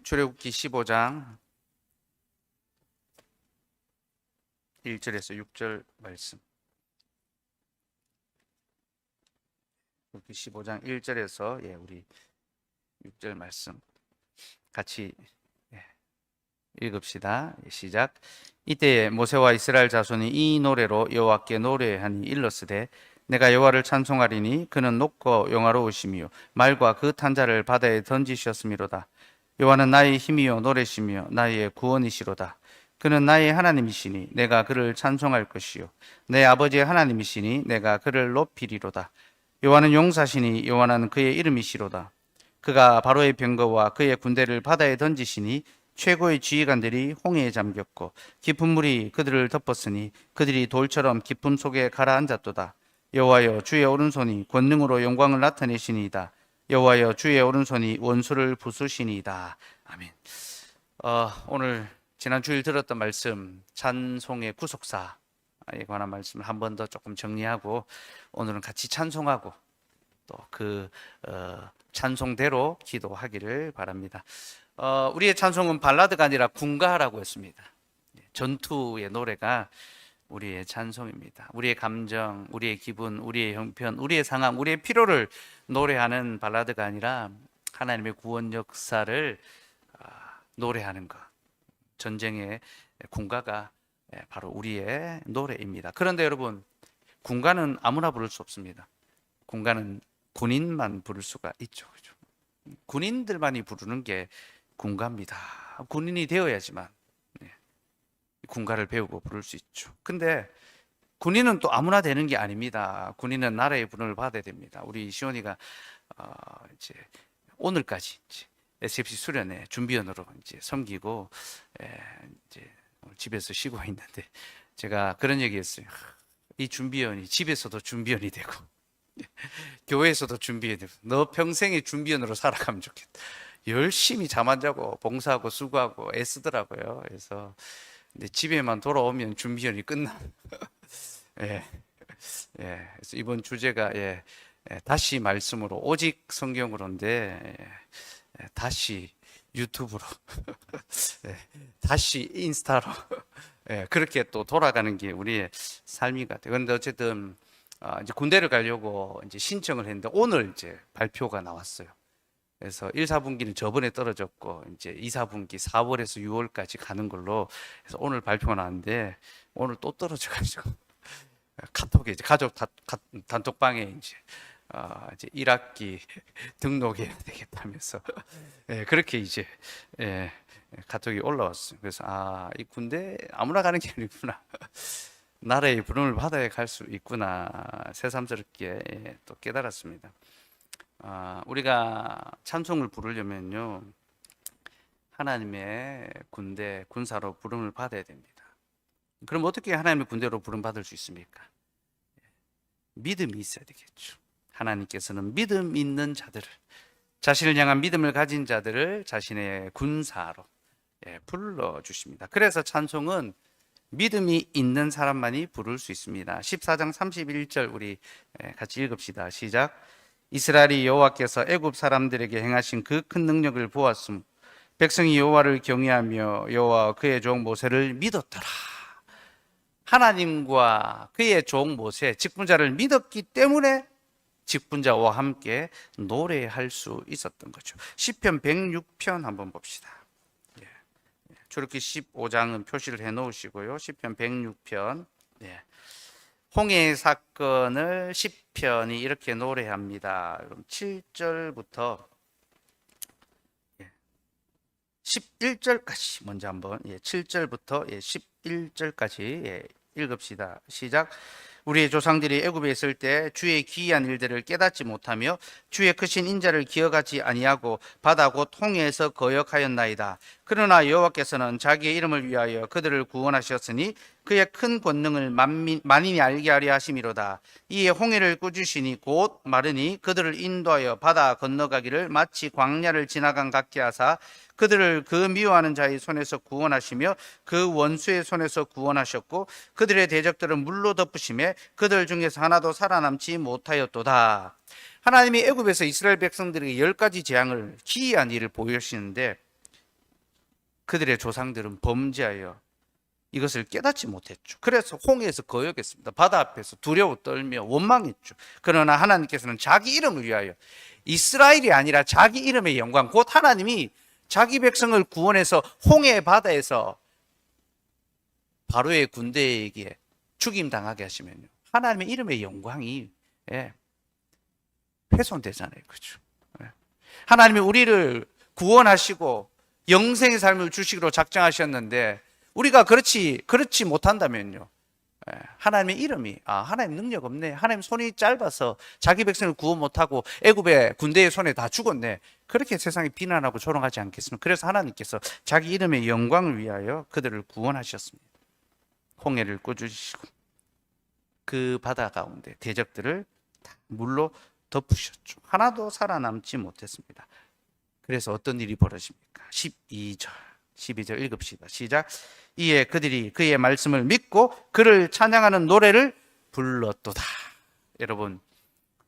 출애굽기 15장 1절에서 6절 말씀. 출애굽기 15장 1절에서 우리 6절 말씀 같이 읽읍시다. 시작. 이때에 모세와 이스라엘 자손이 이 노래로 여호와께 노래하니 일렀으되 내가 여호와를 찬송하리니 그는 높고 영화로우시며 말과 그 탄자를 바다에 던지셨음이로다. 여호와는 나의 힘이요 노래시며 나의 구원이시로다. 그는 나의 하나님이시니 내가 그를 찬송할 것이요 내 아버지의 하나님이시니 내가 그를 높이리로다. 여호와는 용사시니 여호와는 그의 이름이시로다. 그가 바로의 병거와 그의 군대를 바다에 던지시니 최고의 지휘관들이 홍해에 잠겼고 깊은 물이 그들을 덮었으니 그들이 돌처럼 깊음 속에 가라앉았도다. 여호와여 주의 오른손이 권능으로 영광을 나타내시니이다. 여호와여 주의 오른손이 원수를 부수시니이다. 아멘. 오늘 지난 주일 들었던 말씀 찬송의 구속사에 관한 말씀을 한 번 더 조금 정리하고 오늘은 같이 찬송하고 또 그 찬송대로 기도하기를 바랍니다. 우리의 찬송은 발라드가 아니라 군가라고 했습니다. 전투의 노래가 우리의 찬송입니다. 우리의 감정, 우리의 기분, 우리의 형편, 우리의 상황, 우리의 필요를 노래하는 발라드가 아니라 하나님의 구원 역사를 노래하는 것. 전쟁의 군가가 바로 우리의 노래입니다. 그런데 여러분, 군가는 아무나 부를 수 없습니다. 군가는 군인만 부를 수가 있죠. 그렇죠? 군인들만이 부르는 게 군가입니다. 군인이 되어야지만 군가를 배우고 부를 수 있죠. 근데 군인은 또 아무나 되는 게 아닙니다. 군인은 나라의 분을 받아야 됩니다. 우리 시온이가 이제 오늘까지 이제 SFC 수련회 준비원으로 이제 섬기고 이제 집에서 쉬고 있는데 제가 그런 얘기했어요. 이 준비원이 집에서도 준비원이 되고 교회에서도 준비원이 되고 너 평생에 준비원으로 살아가면 좋겠다. 열심히 잠 안 자고 봉사하고 수고하고 애쓰더라고요. 그래서 근데 집에만 돌아오면 준비원이 끝나. 그래서 이번 주제가 다시 말씀으로 오직 성경으로인데 다시 유튜브로 다시 인스타로 그렇게 또 돌아가는 게 우리의 삶이 같아요. 그런데 어쨌든 이제 군대를 가려고 이제 신청을 했는데 오늘 이제 발표가 나왔어요. 그래서 1, 4분기는 저번에 떨어졌고 이제 2, 4분기 4월에서 6월까지 가는 걸로 해서 오늘 발표가 나왔는데 오늘 또 떨어져가지고 카톡에 이제 가족 단톡방에 이제 1학기 등록해야 되겠다면서 그렇게 이제 카톡이 올라왔어요. 그래서 이 군대 아무나 가는 게 아니구나. 나라의 부름을 받아야 갈 수 있구나 새삼스럽게 또 깨달았습니다. 우리가 찬송을 부르려면요 하나님의 군대 군사로 부름을 받아야 됩니다. 그럼 어떻게 하나님의 군대로 부름 받을 수 있습니까? 믿음이 있어야 되겠죠. 하나님께서는 믿음 있는 자들을 자신을 향한 믿음을 가진 자들을 자신의 군사로 불러주십니다. 그래서 찬송은 믿음이 있는 사람만이 부를 수 있습니다. 14장 31절 우리 같이 읽읍시다. 시작. 이스라엘이 여호와께서 애굽 사람들에게 행하신 그 큰 능력을 보았음 백성이 여호와를 경외하며 여호와 그의 종 모세를 믿었더라. 하나님과 그의 종 모세 직분자를 믿었기 때문에 직분자와 함께 노래할 수 있었던 거죠. 시편 106편 한번 봅시다. 출애굽기 15장은 표시를 해 놓으시고요. 시편 106편 홍해 사건을 시편이 이렇게 노래합니다. 그럼 7절부터 11절까지 먼저 한번 7절부터 11절까지 읽읍시다. 시작. 우리의 조상들이 애굽에 있을 때 주의 기이한 일들을 깨닫지 못하며 주의 크신 인자를 기억하지 아니하고 바다 곧 홍해에서 거역하였나이다. 그러나 여호와께서는 자기의 이름을 위하여 그들을 구원하셨으니 그의 큰 권능을 만민이 알게 하려 하심이로다. 이에 홍해를 꾸주시니 곧 마르니 그들을 인도하여 바다 건너가기를 마치 광야를 지나간 같게 하사 그들을 그 미워하는 자의 손에서 구원하시며 그 원수의 손에서 구원하셨고 그들의 대적들은 물로 덮으시매 그들 중에서 하나도 살아남지 못하였도다. 하나님이 애굽에서 이스라엘 백성들에게 10가지 재앙을 기이한 일을 보이시는데 그들의 조상들은 범죄하여 이것을 깨닫지 못했죠. 그래서 홍해에서 거역했습니다. 바다 앞에서 두려워 떨며 원망했죠. 그러나 하나님께서는 자기 이름을 위하여 이스라엘이 아니라 자기 이름의 영광, 곧 하나님이 자기 백성을 구원해서 홍해 바다에서 바로의 군대에게 죽임당하게 하시면요, 하나님의 이름의 영광이 훼손되잖아요. 그렇죠? 하나님이 우리를 구원하시고 영생의 삶을 주시기로 작정하셨는데 우리가 그렇지 못한다면요, 하나님의 이름이 하나님 능력 없네, 하나님 손이 짧아서 자기 백성을 구원 못하고 애굽의 군대의 손에 다 죽었네, 그렇게 세상이 비난하고 조롱하지 않겠습니까? 그래서 하나님께서 자기 이름의 영광을 위하여 그들을 구원하셨습니다. 홍해를 꽂으시고 그 바다 가운데 대적들을 다 물로 덮으셨죠. 하나도 살아남지 못했습니다. 그래서 어떤 일이 벌어집니까? 12절 읽읍시다. 시작. 이에 그들이 그의 말씀을 믿고 그를 찬양하는 노래를 불렀도다. 여러분,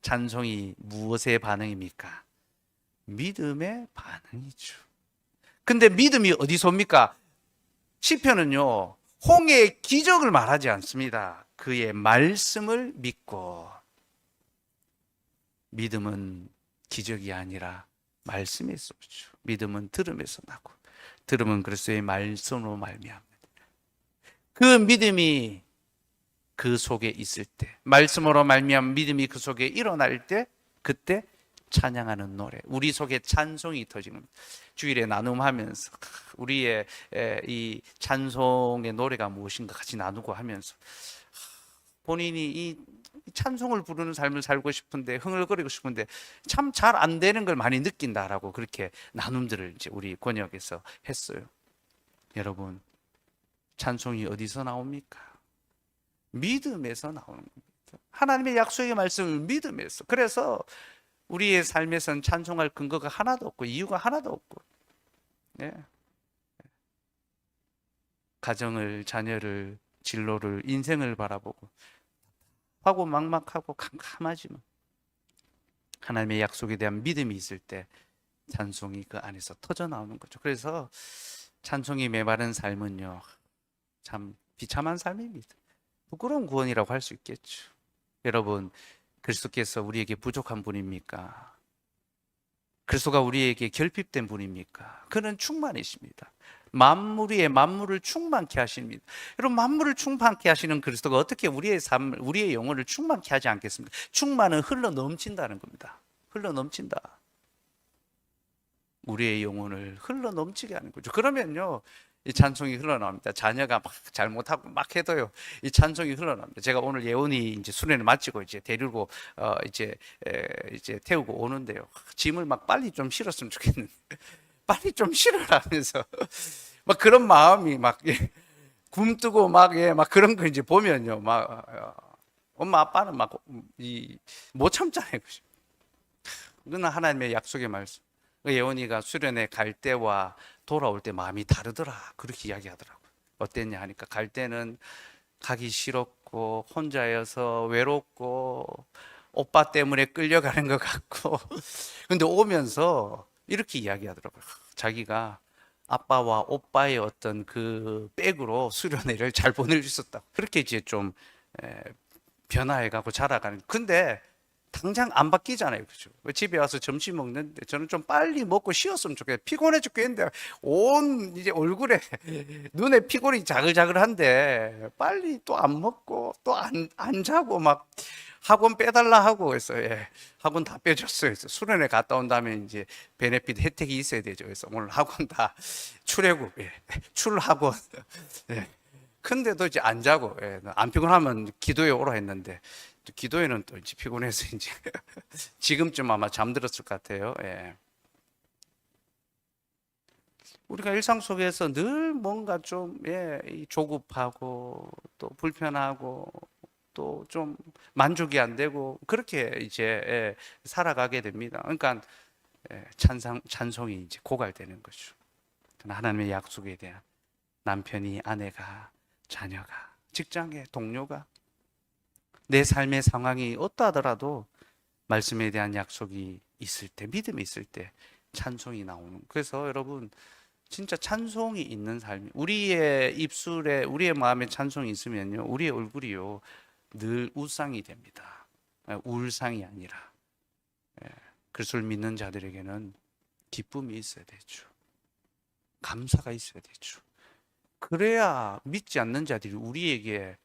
찬송이 무엇의 반응입니까? 믿음의 반응이죠. 근데 믿음이 어디서 옵니까? 시편은요, 홍해의 기적을 말하지 않습니다. 그의 말씀을 믿고. 믿음은 기적이 아니라 말씀에서 오죠. 믿음은 들음에서 나고, 들음은 그리스도의 말씀으로 말미암니다. 그 믿음이 그 속에 있을 때, 말씀으로 말미암은 믿음이 그 속에 일어날 때, 그때 찬양하는 노래, 우리 속에 찬송이 터지는, 주일에 나눔하면서 우리의 이 찬송의 노래가 무엇인가 같이 나누고 하면서 본인이 이 찬송을 부르는 삶을 살고 싶은데, 흥얼거리고 싶은데 참 잘 안 되는 걸 많이 느낀다라고 그렇게 나눔들을 이제 우리 권역에서 했어요. 여러분, 찬송이 어디서 나옵니까? 믿음에서 나오는 겁니다. 하나님의 약속의 말씀을 믿음에서. 그래서 우리의 삶에선 찬송할 근거가 하나도 없고 이유가 하나도 없고, 가정을, 자녀를, 진로를, 인생을 바라보고 하고 막막하고 캄캄하지만 하나님의 약속에 대한 믿음이 있을 때 찬송이 그 안에서 터져 나오는 거죠. 그래서 찬송이 메마른 삶은요, 참 비참한 삶입니다. 부끄러운 구원이라고 할 수 있겠죠. 여러분, 그리스도께서 우리에게 부족한 분입니까? 그리스도가 우리에게 결핍된 분입니까? 그는 충만이십니다. 만물 위에 만물을 충만케 하십니다. 여러분, 만물을 충만케 하시는 그리스도가 어떻게 우리의 삶, 우리의 영혼을 충만케 하지 않겠습니까? 충만은 흘러 넘친다는 겁니다. 흘러 넘친다. 우리의 영혼을 흘러 넘치게 하는 거죠. 그러면요, 이 찬송이 흘러나옵니다. 자녀가 막 잘못하고 막 해도요, 이 찬송이 흘러나옵니다. 제가 오늘 예원이 이제 수련을 마치고 이제 데리고 이제 태우고 오는데요, 짐을 막 빨리 좀 실었으면 좋겠는데 빨리 좀 실으라 하면서 막 그런 마음이 막 굼뜨고 막 그런 거 이제 보면요, 막 엄마 아빠는 막 못 참잖아요. 그러나 하나님의 약속의 말씀, 예원이가 수련회 갈 때와 돌아올 때 마음이 다르더라, 그렇게 이야기하더라고요. 어땠냐 하니까, 갈 때는 가기 싫었고 혼자여서 외롭고 오빠 때문에 끌려가는 것 같고 근데 오면서 이렇게 이야기하더라고요. 자기가 아빠와 오빠의 어떤 그 백으로 수련회를 잘 보낼 수 있었다, 그렇게 이제 좀 변화해가고 자라가는. 근데 당장 안 바뀌잖아요. 그죠? 집에 와서 점심 먹는데 저는 좀 빨리 먹고 쉬었으면 좋겠어요. 피곤해 죽겠는데 온 이제 얼굴에 눈에 피곤이 자글자글한데 빨리 또 안 먹고 또 안 자고 막 학원 빼달라 하고 해서 학원 다 빼줬어요. 그래서 수련회 갔다 온 다음에 이제 베네핏 혜택이 있어야 되죠. 그래서 오늘 학원 다 출애굽, 출학원. 근데도 이제 안 자고, 안 피곤하면 기도에 오라 했는데 기도에는 또 이제 피곤해서 이제 지금쯤 아마 잠들었을 것 같아요. 우리가 일상 속에서 늘 뭔가 좀 조급하고 또 불편하고 또 좀 만족이 안 되고 그렇게 이제 살아가게 됩니다. 그러니까 찬송이 이제 고갈되는 거죠. 하나님의 약속에 대한 남편이, 아내가, 자녀가, 직장의 동료가, 내 삶의 상황이 어떠하더라도 말씀에 대한 약속이 있을 때, 믿음이 있을 때 찬송이 나오는. 그래서 여러분, 진짜 찬송이 있는 삶이, 우리의 입술에 우리의 마음에 찬송이 있으면요, 우리의 얼굴이요 늘 우상이 됩니다. 울상이 아니라. 그리스도를 믿는 자들에게는 기쁨이 있어야 되죠. 감사가 있어야 되죠. 그래야 믿지 않는 자들이 우리에게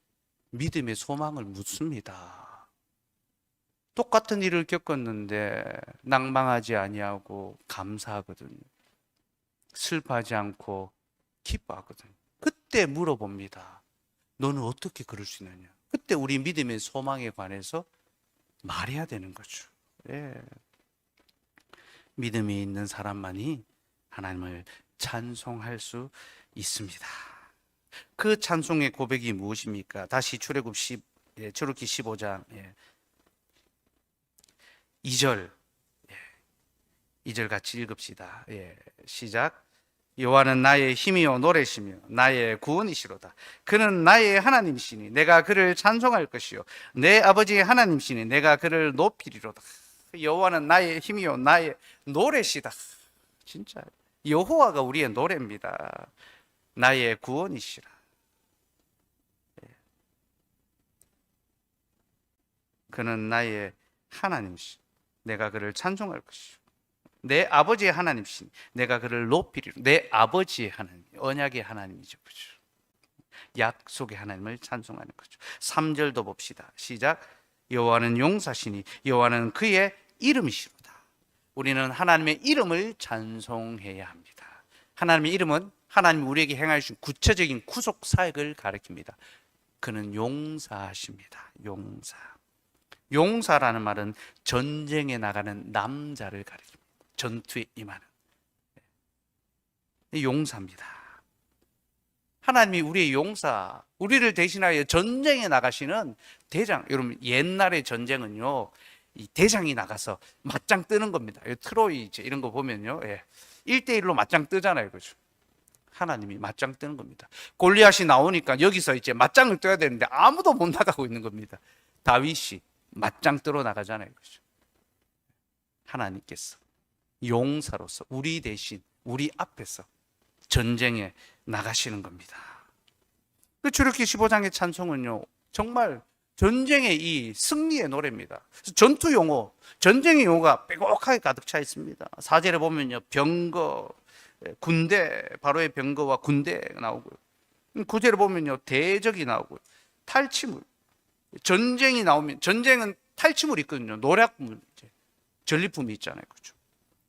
믿음의 소망을 묻습니다. 똑같은 일을 겪었는데 낭망하지 아니하고 감사하거든요. 슬퍼하지 않고 기뻐하거든요. 그때 물어봅니다. 너는 어떻게 그럴 수 있느냐? 그때 우리 믿음의 소망에 관해서 말해야 되는 거죠. 예. 믿음이 있는 사람만이 하나님을 찬송할 수 있습니다. 그 찬송의 고백이 무엇입니까? 다시 출애굽기 15장 2절 2절 같이 읽읍시다. 시작. 여호와는 나의 힘이요 노래시며 나의 구원이시로다. 그는 나의 하나님이시니 내가 그를 찬송할 것이요 내 아버지의 하나님이시니 내가 그를 높이리로다. 여호와는 나의 힘이요 나의 노래시다. 진짜 여호와가 우리의 노래입니다. 나의 구원이시라. 그는 나의 하나님이시. 내가 그를 찬송할 것이요 내 아버지의 하나님이시니 내가 그를 높이리로. 내 아버지의 하나님, 언약의 하나님이죠. 그렇죠? 약속의 하나님을 찬송하는 거죠. 3절도 봅시다. 시작. 여호와는 용사시니 여호와는 그의 이름이시로다. 우리는 하나님의 이름을 찬송해야 합니다. 하나님의 이름은 하나님이 우리에게 행하신 구체적인 구속 사역을 가리킵니다. 그는 용사십니다. 용사. 용사라는 말은 전쟁에 나가는 남자를 가리킵니다. 전투에 임하는 용사입니다. 하나님이 우리의 용사, 우리를 대신하여 전쟁에 나가시는 대장. 여러분, 옛날의 전쟁은요, 이 대장이 나가서 맞짱 뜨는 겁니다. 트로이 이런 거 보면요, 1대1로 맞짱 뜨잖아요, 그죠? 하나님이 맞짱 뜨는 겁니다. 골리앗이 나오니까 여기서 이제 맞짱을 떠야 되는데 아무도 못 나가고 있는 겁니다. 다윗이 맞짱 뜨러 나가잖아요, 그죠? 하나님께서 용사로서 우리 대신 우리 앞에서 전쟁에 나가시는 겁니다. 그 출애굽기 15장의 찬송은요, 정말 전쟁의 이 승리의 노래입니다. 전투 용어, 전쟁의 용어가 빼곡하게 가득 차 있습니다. 4절에 보면요, 병거, 군대, 바로의 병거와 군대가 나오고요. 9절에 보면요, 대적이 나오고요. 탈취물, 전쟁이 나오면, 전쟁은 탈취물이 있거든요. 노략물, 전리품이 있잖아요. 그렇죠?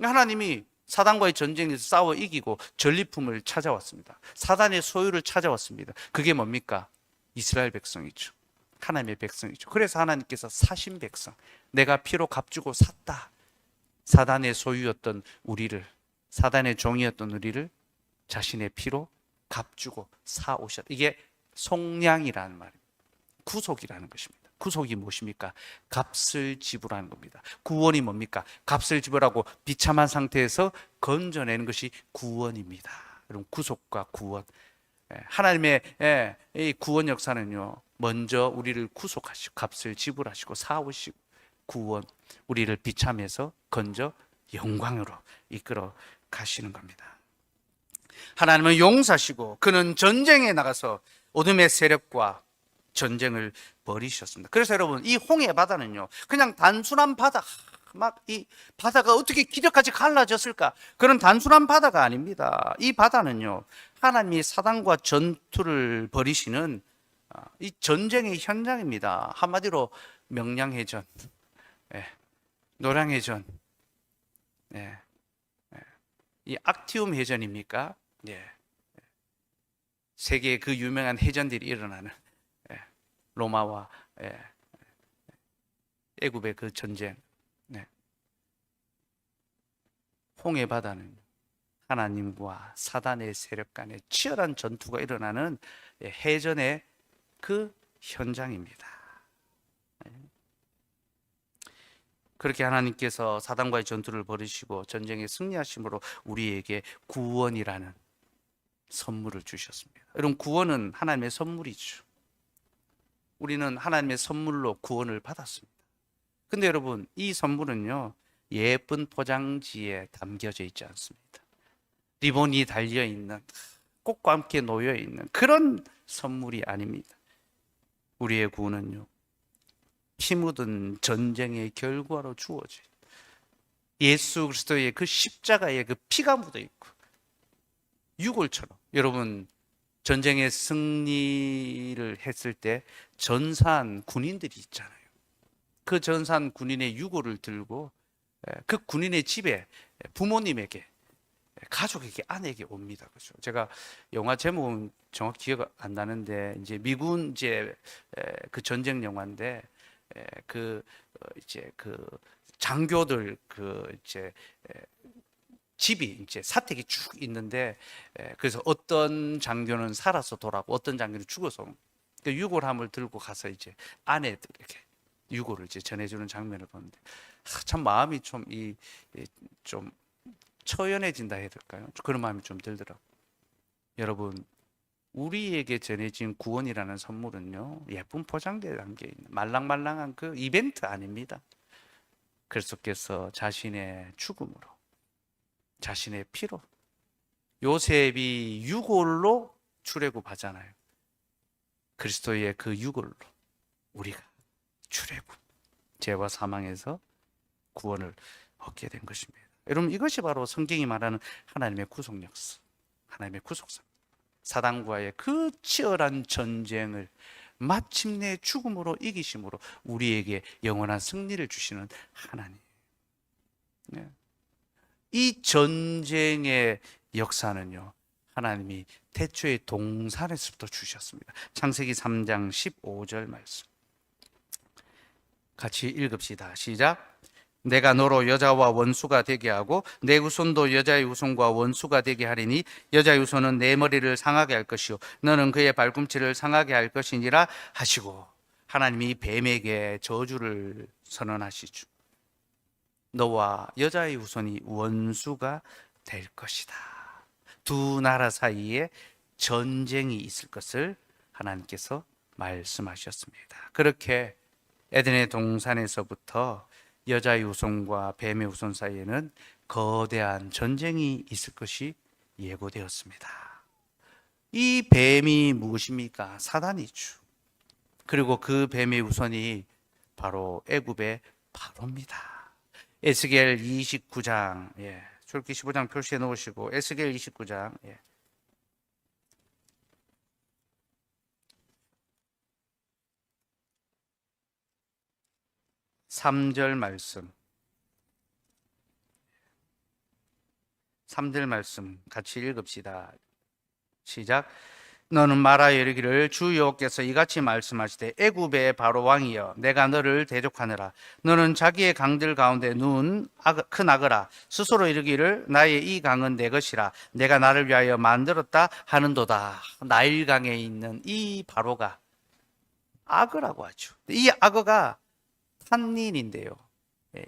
하나님이 사단과의 전쟁에서 싸워 이기고 전리품을 찾아왔습니다. 사단의 소유를 찾아왔습니다. 그게 뭡니까? 이스라엘 백성이죠. 하나님의 백성이죠. 그래서 하나님께서 사신 백성, 내가 피로 값주고 샀다. 사단의 소유였던 우리를, 사단의 종이었던 우리를 자신의 피로 값주고 사오셨다. 이게 속량이라는 말입니다. 구속이라는 것입니다. 구속이 무엇입니까? 값을 지불하는 겁니다. 구원이 뭡니까? 값을 지불하고 비참한 상태에서 건져내는 것이 구원입니다. 여러분, 구속과 구원, 하나님의 이 구원 역사는요, 먼저 우리를 구속하시고 값을 지불하시고 사오시고 구원, 우리를 비참해서 건져 영광으로 이끌어 가시는 겁니다. 하나님은 용사시고 그는 전쟁에 나가서 어둠의 세력과 전쟁을 벌이셨습니다. 그래서 여러분, 이 홍해 바다는요, 그냥 단순한 바다, 막 이 바다가 어떻게 기적같이 갈라졌을까? 그런 단순한 바다가 아닙니다. 이 바다는요, 하나님이 사단과 전투를 벌이시는 이 전쟁의 현장입니다. 한마디로 명량해전, 노량해전, 이 악티움 해전입니까? 세계의 그 유명한 해전들이 일어나는 로마와 애굽의 그 전쟁. 홍해 바다는 하나님과 사단의 세력 간의 치열한 전투가 일어나는 해전의 그 현장입니다. 그렇게 하나님께서 사단과의 전투를 벌이시고 전쟁에 승리하심으로 우리에게 구원이라는 선물을 주셨습니다. 여러분, 구원은 하나님의 선물이죠. 우리는 하나님의 선물로 구원을 받았습니다. 근데 여러분, 이 선물은요, 예쁜 포장지에 담겨져 있지 않습니다. 리본이 달려 있는, 꽃과 함께 놓여 있는 그런 선물이 아닙니다. 우리의 구원은요, 피 묻은 전쟁의 결과로 주어진 예수 그리스도의 그 십자가에 그 피가 묻어 있고, 유골처럼, 여러분 전쟁의 승리를 했을 때 전사한 군인들이 있잖아요. 그 전사한 군인의 유골을 들고 그 군인의 집에 부모님에게, 가족에게, 아내에게 옵니다. 그렇죠? 제가 영화 제목은 정확히 기억 안 나는데, 이제 미군 이제 그 전쟁 영화인데, 그 이제 그 장교들 그 이제 집이 이제 사택이 쭉 있는데, 그래서 어떤 장교는 살아서 돌아오고 어떤 장교는 죽어서 그 유골함을 들고 가서 이제 아내들에게 유골을 이제 전해주는 장면을 보는데, 참 마음이 좀 처연해진다 해야 될까요? 그런 마음이 좀 들더라고요. 여러분, 우리에게 전해진 구원이라는 선물은요, 예쁜 포장지에 담겨 있는 말랑말랑한 그 이벤트 아닙니다. 그리스도께서 자신의 죽음으로, 자신의 피로, 요셉이 유골로 출애굽하잖아요. 그리스도의 그 유골로 우리가 출애굽, 죄와 사망에서 구원을 얻게 된 것입니다. 여러분, 이것이 바로 성경이 말하는 하나님의 구속 역사, 하나님의 구속사. 사단과의 그 치열한 전쟁을 마침내 죽음으로 이기심으로 우리에게 영원한 승리를 주시는 하나님. 이 전쟁의 역사는요, 하나님이 태초의 동산에서부터 주셨습니다. 창세기 3장 15절 말씀 같이 읽읍시다. 시작. 내가 너로 여자와 원수가 되게 하고 내 후손도 여자의 후손과 원수가 되게 하리니 여자의 후손은 내 머리를 상하게 할 것이요 너는 그의 발꿈치를 상하게 할 것이니라 하시고, 하나님이 뱀에게 저주를 선언하시죠. 너와 여자의 후손이 원수가 될 것이다. 두 나라 사이에 전쟁이 있을 것을 하나님께서 말씀하셨습니다. 그렇게 에덴의 동산에서부터 여자의 후손과 뱀의 후손 사이에는 거대한 전쟁이 있을 것이 예고되었습니다. 이 뱀이 무엇입니까? 사단이죠. 그리고 그 뱀의 후손이 바로 애굽의 바로입니다. 에스겔 29장, 출애굽기 15장 표시해 놓으시고, 에스겔 29장 3절 말씀, 3절 말씀 같이 읽읍시다. 시작. 너는 말하여 이르기를 주 여호와께서 이같이 말씀하시되 애굽의 바로 왕이여 내가 너를 대적하느라 너는 자기의 강들 가운데 큰 악어라 스스로 이르기를 나의 이 강은 내 것이라 내가 나를 위하여 만들었다 하는도다. 나일강에 있는 이 바로가 악어라고 하죠. 이 악어가 탄닌인데요,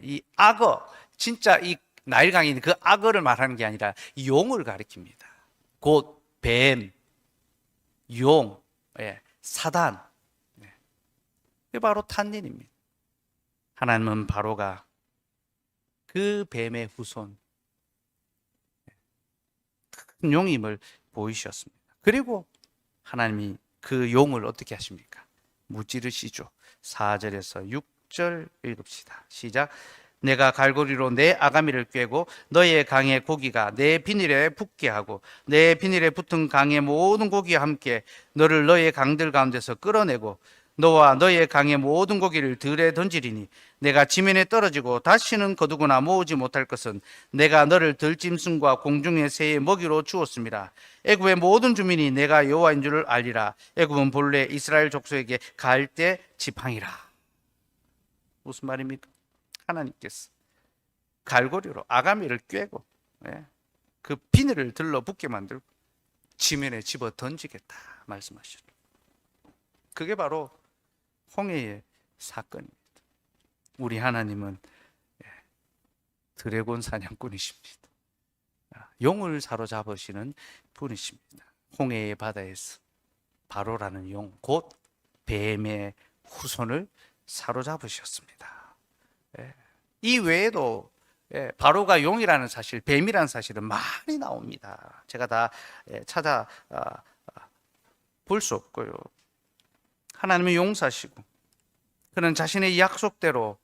이 악어, 진짜 이 나일강에 있는 그 악어를 말하는 게 아니라 용을 가리킵니다. 곧 뱀, 용, 사단, 이게 바로 탄닌입니다. 하나님은 바로가 그 뱀의 후손, 큰 용임을 보이셨습니다. 그리고 하나님이 그 용을 어떻게 하십니까? 무찌르시죠. 4절에서 6절 읽읍시다. 시작. 내가 갈고리로 내 아가미를 꿰고 너의 강의 고기가 내 비닐에 붙게 하고 내 비닐에 붙은 강의 모든 고기와 함께 너를 너의 강들 가운데서 끌어내고 너와 너의 강의 모든 고기를 들에 던지리니 내가 지면에 떨어지고 다시는 거두거나 모으지 못할 것은 내가 너를 들짐승과 공중의 새의 먹이로 주었습니다. 애굽의 모든 주민이 내가 여호와인 줄을 알리라. 애굽은 본래 이스라엘 족속에게 갈대 지팡이라. 무슨 말입니까? 하나님께서 갈고리로 아가미를 꿰고 그 비늘을 들러붙게 만들고 지면에 집어 던지겠다 말씀하셨죠. 그게 바로 홍해의 사건입니다. 우리 하나님은 드래곤 사냥꾼이십니다. 용을 사로잡으시는 분이십니다. 홍해의 바다에서 바로라는 용, 곧 뱀의 후손을 사로잡으셨습니다. 이 외에도 바로가 용이라는 사실, 뱀이라는 사실은 많이 나옵니다. 제가 다 찾아 볼 수 없고요. 하나님은 용사시고 그는 자신의 약속대로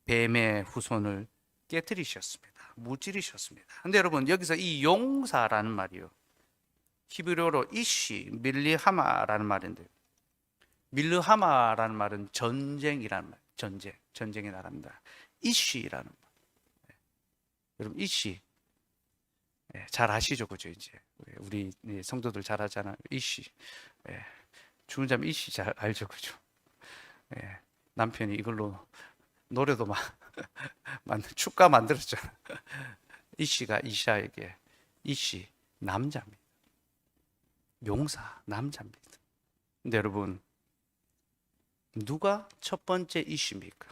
뱀의 후손을 깨뜨리셨습니다. 무찌르셨습니다. 근데 여러분, 여기서 이 용사라는 말이요, 히브리어로 이시 밀리하마라는 말인데, 밀르하마라는 말은 전쟁이라는 말, 전쟁의 나라입니다. 이시라는 말. 여러분, 이시 잘 아시죠, 그죠? 이제 우리 성도들 잘 하잖아요. 이시, 죽은 자면 이시 잘 알죠, 그죠? 남편이 이걸로 노래도 축가 만들었잖아. 이씨가 이샤에게, 이씨 남자입니다. 용사 남자입니다. 근데 여러분, 누가 첫 번째 이씨입니까?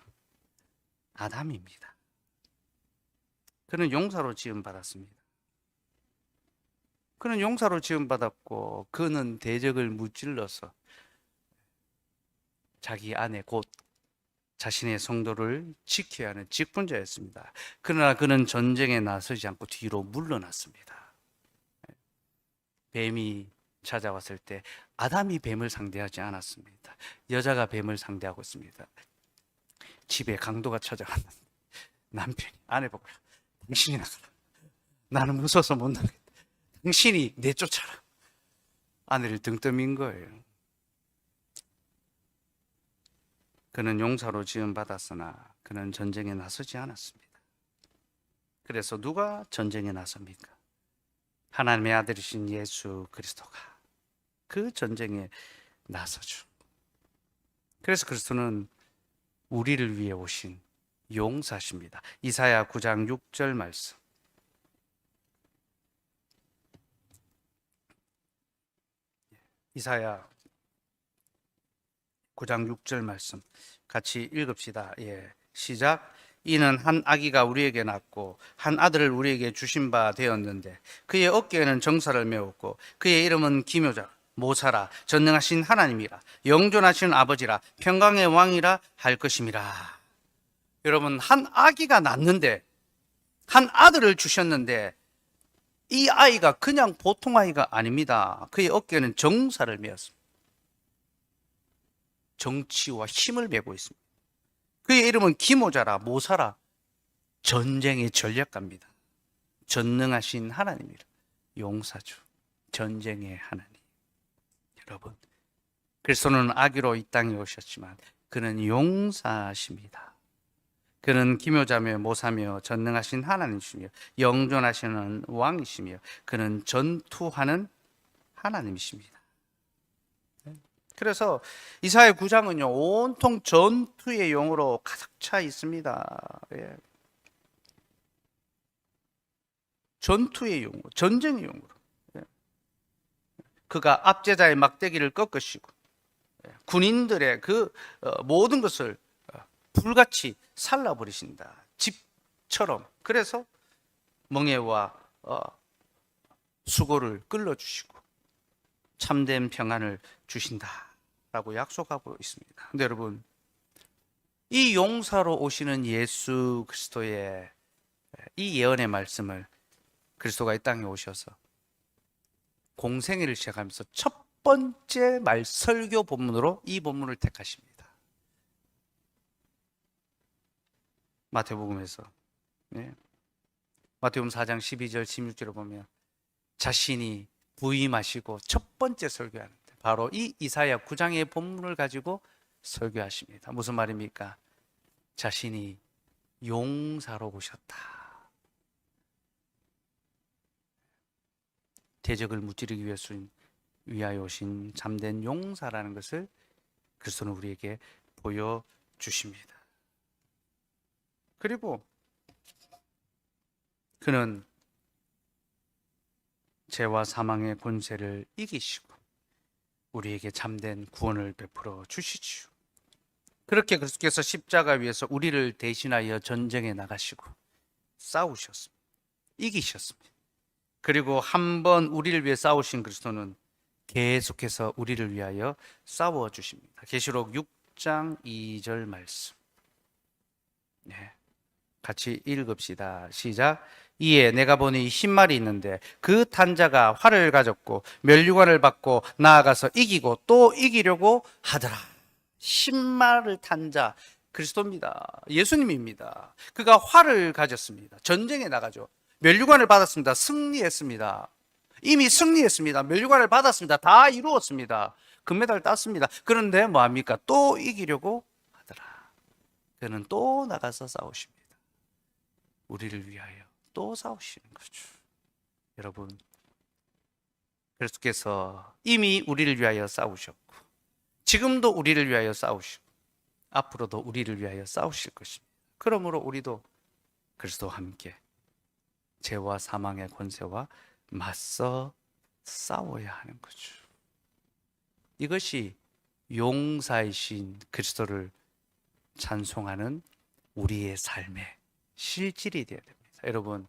아담입니다. 그는 용사로 지음 받았습니다. 그는 용사로 지음 받았고 그는 대적을 무찔러서 자기 아내 곧 자신의 성도를 지켜야 하는 직분자였습니다. 그러나 그는 전쟁에 나서지 않고 뒤로 물러났습니다. 뱀이 찾아왔을 때 아담이 뱀을 상대하지 않았습니다. 여자가 뱀을 상대하고 있습니다. 집에 강도가 찾아왔는데 남편이 아내 보고, 당신이 나가라. 나는 무서워서 못 나가겠다. 당신이 내쫓아라. 아내를 등 떠민 거예요. 그는 용사로 지음받았으나 그는 전쟁에 나서지 않았습니다. 그래서 누가 전쟁에 나섭니까? 하나님의 아들이신 예수 그리스도가 그 전쟁에 나서죠. 그래서 그리스도는 우리를 위해 오신 용사십니다. 이사야 9장 6절 말씀. 이사야 9장 6절 말씀 같이 읽읍시다. 시작. 이는 한 아기가 우리에게 낳고 한 아들을 우리에게 주신 바 되었는데 그의 어깨에는 정사를 메웠고 그의 이름은 기묘자 모사라 전능하신 하나님이라 영존하신 아버지라 평강의 왕이라 할 것임이라. 여러분, 한 아기가 낳는데, 한 아들을 주셨는데 이 아이가 그냥 보통 아이가 아닙니다. 그의 어깨에는 정사를 메었습니다. 정치와 힘을 메고 있습니다. 그의 이름은 기모자라 모사라 전쟁의 전략가입니다. 전능하신 하나님이라 용사주 전쟁의 하나님. 여러분, 그리스도는 아기로 이 땅에 오셨지만 그는 용사십니다. 그는 기묘자며 모사며 전능하신 하나님이시며 영존하시는 왕이시며 그는 전투하는 하나님이십니다. 그래서 이사야 9장은요 온통 전투의 용으로 가득 차 있습니다. 전투의 용으로, 전쟁의 용으로. 그가 압제자의 막대기를 꺾으시고 군인들의 그 모든 것을 불같이 살라버리신다. 집처럼. 그래서 멍에와 수고를 끌어주시고 참된 평안을 주신다라고 약속하고 있습니다. 근데 여러분, 이 용사로 오시는 예수 그리스도의 이 예언의 말씀을 그리스도가 이 땅에 오셔서 공생애를 시작하면서 첫 번째 설교 본문으로 이 본문을 택하십니다. 마태복음에서 마태복음 4장 12절 16절을 보면 자신이 부임하시고 첫 번째 설교하는데 바로 이 이사야 9장의 본문을 가지고 설교하십니다. 무슨 말입니까? 자신이 용사로 오셨다. 대적을 무찌르기 위하여 오신 참된 용사라는 것을 그리스도는 우리에게 보여주십니다. 그리고 그는 죄와 사망의 권세를 이기시고 우리에게 참된 구원을 베풀어 주시지요. 그렇게 그리스도께서 십자가 위에서 우리를 대신하여 전쟁에 나가시고 싸우셨습니다. 이기셨습니다. 그리고 한 번 우리를 위해 싸우신 그리스도는 계속해서 우리를 위하여 싸워주십니다. 계시록 6장 2절 말씀. 같이 읽읍시다. 시작. 이에 내가 보니 10마리 있는데 그 탄자가 활을 가졌고 면류관을 받고 나아가서 이기고 또 이기려고 하더라. 10마리 탄자, 그리스도입니다. 예수님입니다. 그가 활을 가졌습니다. 전쟁에 나가죠. 면류관을 받았습니다. 승리했습니다. 이미 승리했습니다. 면류관을 받았습니다. 다 이루었습니다. 금메달 땄습니다. 그런데 뭐합니까? 또 이기려고 하더라. 그는 또 나가서 싸우십니다. 우리를 위하여 또 싸우시는 거죠. 여러분, 그리스도께서 이미 우리를 위하여 싸우셨고 지금도 우리를 위하여 싸우시고 앞으로도 우리를 위하여 싸우실 것입니다. 그러므로 우리도 그리스도와 함께 죄와 사망의 권세와 맞서 싸워야 하는 거죠. 이것이 용사이신 그리스도를 찬송하는 우리의 삶의 실질이 되어야 됩니다. 여러분,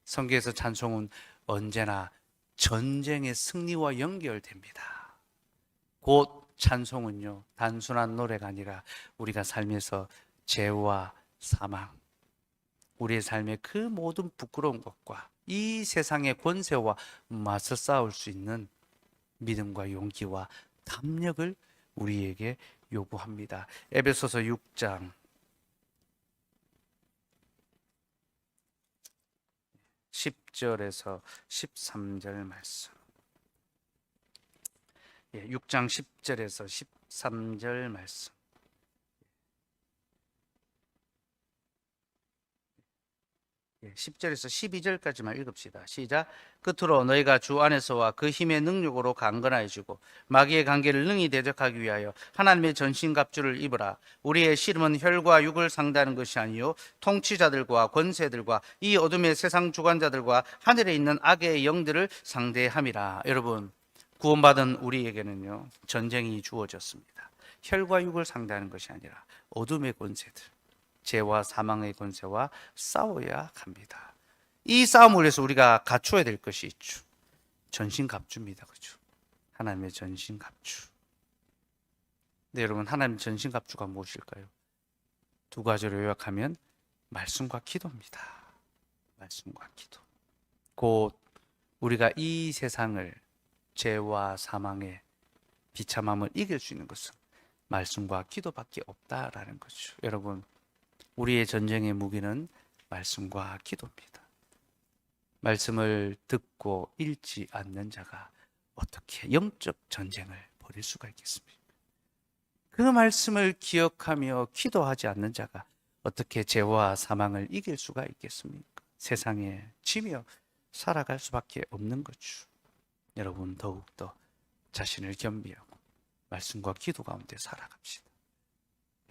성경에서 찬송은 언제나 전쟁의 승리와 연결됩니다. 곧 찬송은요, 단순한 노래가 아니라 우리가 삶에서 죄와 사망, 우리의 삶의 그 모든 부끄러운 것과 이 세상의 권세와 맞서 싸울 수 있는 믿음과 용기와 담력을 우리에게 요구합니다. 에베소서 6장 10절에서 13절 말씀. 6장 10절에서 13절 말씀. 10절에서 12절까지만 읽읍시다. 시작. 끝으로 너희가 주 안에서와 그 힘의 능력으로 강건해지고 마귀의 관계를 능히 대적하기 위하여 하나님의 전신갑주를 입으라. 우리의 씨름은 혈과 육을 상대하는 것이 아니요 통치자들과 권세들과 이 어둠의 세상 주관자들과 하늘에 있는 악의 영들을 상대함이라. 여러분, 구원받은 우리에게는요 전쟁이 주어졌습니다. 혈과 육을 상대하는 것이 아니라 어둠의 권세들, 죄와 사망의 권세와 싸워야 합니다. 이 싸움을 위해서 우리가 갖춰야 될 것이 있죠. 전신갑주입니다. 그렇죠? 하나님의 전신갑주. 네, 여러분, 하나님의 전신갑주가 무엇일까요? 두 가지로 요약하면 말씀과 기도입니다. 말씀과 기도. 곧 우리가 이 세상을 죄와 사망의 비참함을 이길 수 있는 것은 말씀과 기도밖에 없다라는 거죠. 여러분, 우리의 전쟁의 무기는 말씀과 기도입니다. 말씀을 듣고 읽지 않는 자가 어떻게 영적 전쟁을 벌일 수가 있겠습니까? 그 말씀을 기억하며 기도하지 않는 자가 어떻게 죄와 사망을 이길 수가 있겠습니까? 세상에 지며 살아갈 수밖에 없는 거죠. 여러분, 더욱더 자신을 겸비하고 말씀과 기도 가운데 살아갑시다.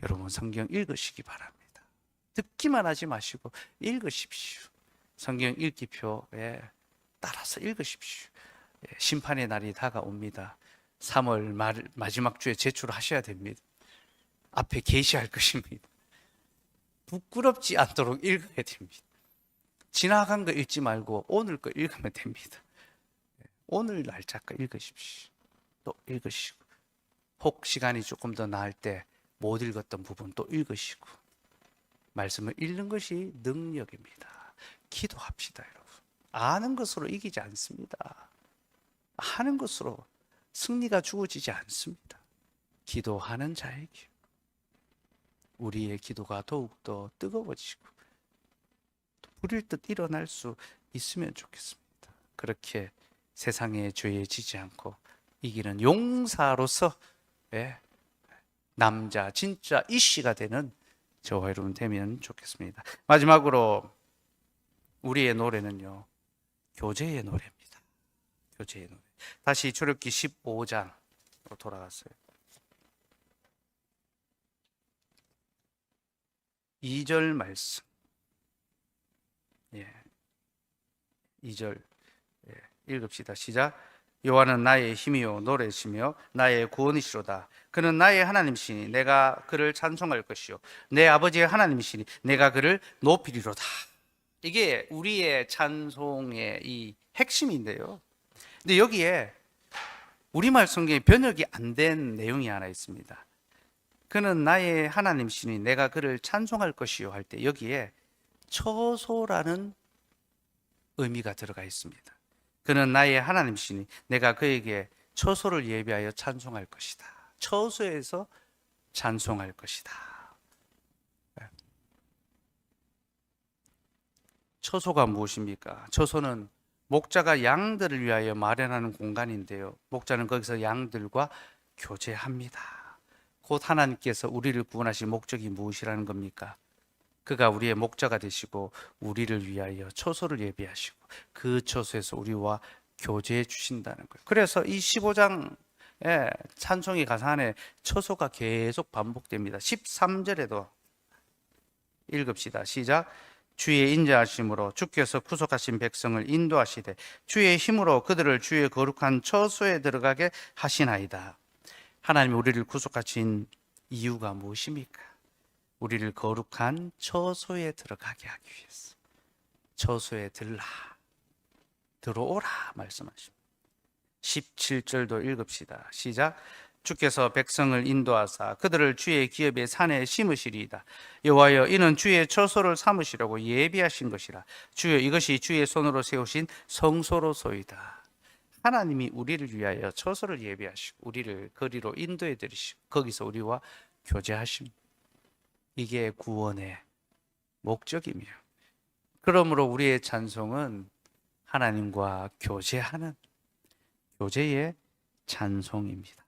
여러분, 성경 읽으시기 바랍니다. 듣기만 하지 마시고 읽으십시오. 성경 읽기표에 따라서 읽으십시오. 심판의 날이 다가옵니다. 3월 마지막 주에 제출하셔야 됩니다. 앞에 계시할 것입니다. 부끄럽지 않도록 읽어야 됩니다. 지나간 거 읽지 말고 오늘 거 읽으면 됩니다. 오늘 날짜 거 읽으십시오. 또 읽으시고 혹 시간이 조금 더 나을 때 못 읽었던 부분 또 읽으시고, 말씀을 읽는 것이 능력입니다. 기도합시다, 여러분. 아는 것으로 이기지 않습니다. 아는 것으로 승리가 주어지지 않습니다. 기도하는 자에게 우리의 기도가 더욱더 뜨거워지고 불일 듯 일어날 수 있으면 좋겠습니다. 그렇게 세상의 죄에 지지 않고 이기는 용사로서 남자, 진짜 이씨가 되는 저와 여러분 되면 좋겠습니다. 마지막으로 우리의 노래는요, 교제의 노래입니다. 교제의 노래. 다시 출애굽기 15장으로 돌아갔어요. 2절 말씀. 2절 읽읍시다. 시작. 여호와는 나의 힘이요 노래시며 나의 구원이시로다. 그는 나의 하나님이시니 내가 그를 찬송할 것이요 내 아버지의 하나님이시니 내가 그를 높이리로다. 이게 우리의 찬송의 이 핵심인데요. 근데 여기에 우리말 성경에 번역이 안 된 내용이 하나 있습니다. 그는 나의 하나님이시니 내가 그를 찬송할 것이요 할 때 여기에 처소라는 의미가 들어가 있습니다. 그는 나의 하나님이시니 내가 그에게 처소를 예비하여 찬송할 것이다. 처소에서 찬송할 것이다. 처소가 무엇입니까? 처소는 목자가 양들을 위하여 마련하는 공간인데요. 목자는 거기서 양들과 교제합니다. 곧 하나님께서 우리를 구원하신 목적이 무엇이라는 겁니까? 그가 우리의 목자가 되시고 우리를 위하여 처소를 예비하시고 그 처소에서 우리와 교제해 주신다는 거예요. 그래서 이 15장 찬송의 가사 안에 처소가 계속 반복됩니다. 13절에도 읽읍시다. 시작. 주의 인자하심으로 주께서 구속하신 백성을 인도하시되 주의 힘으로 그들을 주의 거룩한 처소에 들어가게 하시나이다. 하나님이 우리를 구속하신 이유가 무엇입니까? 우리를 거룩한 처소에 들어가게 하기 위해서. 처소에 들어오라 말씀하십니다. 17절도 읽읍시다. 시작. 주께서 백성을 인도하사 그들을 주의 기업의 산에 심으시리이다. 여호와여 이는 주의 처소를 삼으시려고 예비하신 것이라. 주여 이것이 주의 손으로 세우신 성소로소이다. 하나님이 우리를 위하여 처소를 예비하시고 우리를 거리로 인도해 드리시고 거기서 우리와 교제하십니다. 이게 구원의 목적이며 그러므로 우리의 찬송은 하나님과 교제하는 교제의 찬송입니다.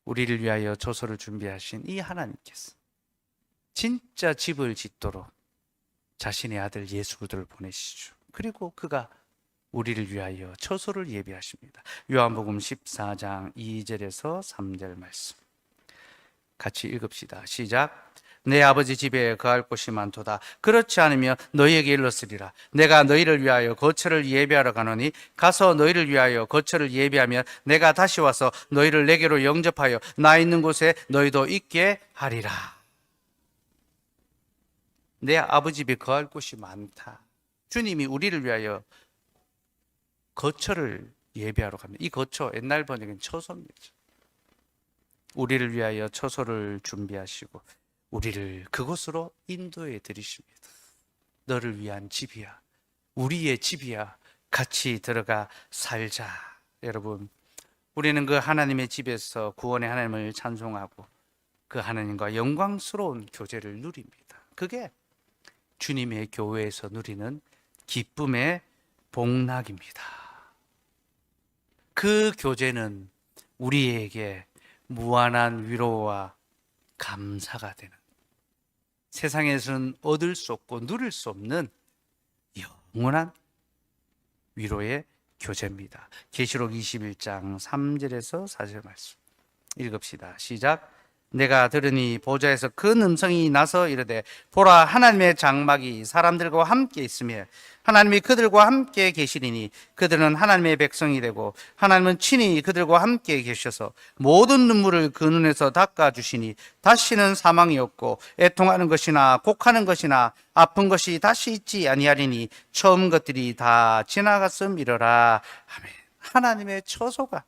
우리를 위하여 처소를 준비하신 이 하나님께서 진짜 집을 짓도록 자신의 아들 예수 그리스도를 보내시죠. 그리고 그가 우리를 위하여 처소를 예비하십니다. 요한복음 14장 2절에서 3절 말씀 같이 읽읍시다. 시작. 내 아버지 집에 거할 곳이 많도다. 그렇지 않으면 너희에게 일렀으리라. 내가 너희를 위하여 거처를 예비하러 가노니 가서 너희를 위하여 거처를 예비하면 내가 다시 와서 너희를 내게로 영접하여 나 있는 곳에 너희도 있게 하리라. 내 아버지 집에 거할 곳이 많다. 주님이 우리를 위하여 거처를 예비하러 갑니다. 이 거처 옛날 번역은 처소입니다. 우리를 위하여 처소를 준비하시고 우리를 그곳으로 인도해 드리십니다. 너를 위한 집이야. 우리의 집이야. 같이 들어가 살자. 여러분, 우리는 그 하나님의 집에서 구원의 하나님을 찬송하고 그 하나님과 영광스러운 교제를 누립니다. 그게 주님의 교회에서 누리는 기쁨의 복락입니다. 그 교제는 우리에게 무한한 위로와 감사가 되는 세상에서는 얻을 수 없고 누릴 수 없는 영원한 위로의 교제입니다. 계시록 21장 3절에서 4절 말씀 읽읍시다. 시작. 내가 들으니 보좌에서 큰 음성이 나서 이르되 보라 하나님의 장막이 사람들과 함께 있으며 하나님이 그들과 함께 계시리니 그들은 하나님의 백성이 되고 하나님은 친히 그들과 함께 계셔서 모든 눈물을 그 눈에서 닦아주시니 다시는 사망이 없고 애통하는 것이나 곡하는 것이나 아픈 것이 다시 있지 아니하리니 처음 것들이 다 지나갔음이러라. 아멘. 하나님의 처소가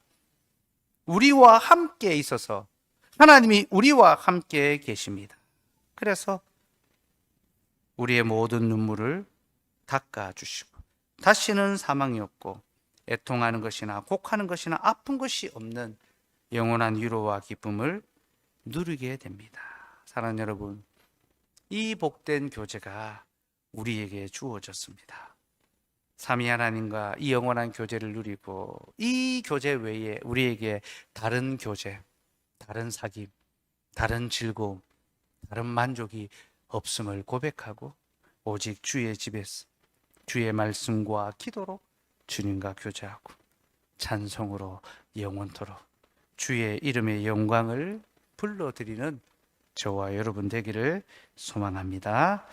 우리와 함께 있어서 하나님이 우리와 함께 계십니다. 그래서 우리의 모든 눈물을 닦아주시고 다시는 사망이 없고 애통하는 것이나 곡하는 것이나 아픈 것이 없는 영원한 위로와 기쁨을 누리게 됩니다. 사랑하는 여러분, 이 복된 교제가 우리에게 주어졌습니다. 삼위 하나님과 이 영원한 교제를 누리고 이 교제 외에 우리에게 다른 교제, 다른 사귐, 다른 즐거움, 다른 만족이 없음을 고백하고 오직 주의 집에서 주의 말씀과 기도로 주님과 교제하고 찬송으로 영원토록 주의 이름의 영광을 불러드리는 저와 여러분 되기를 소망합니다.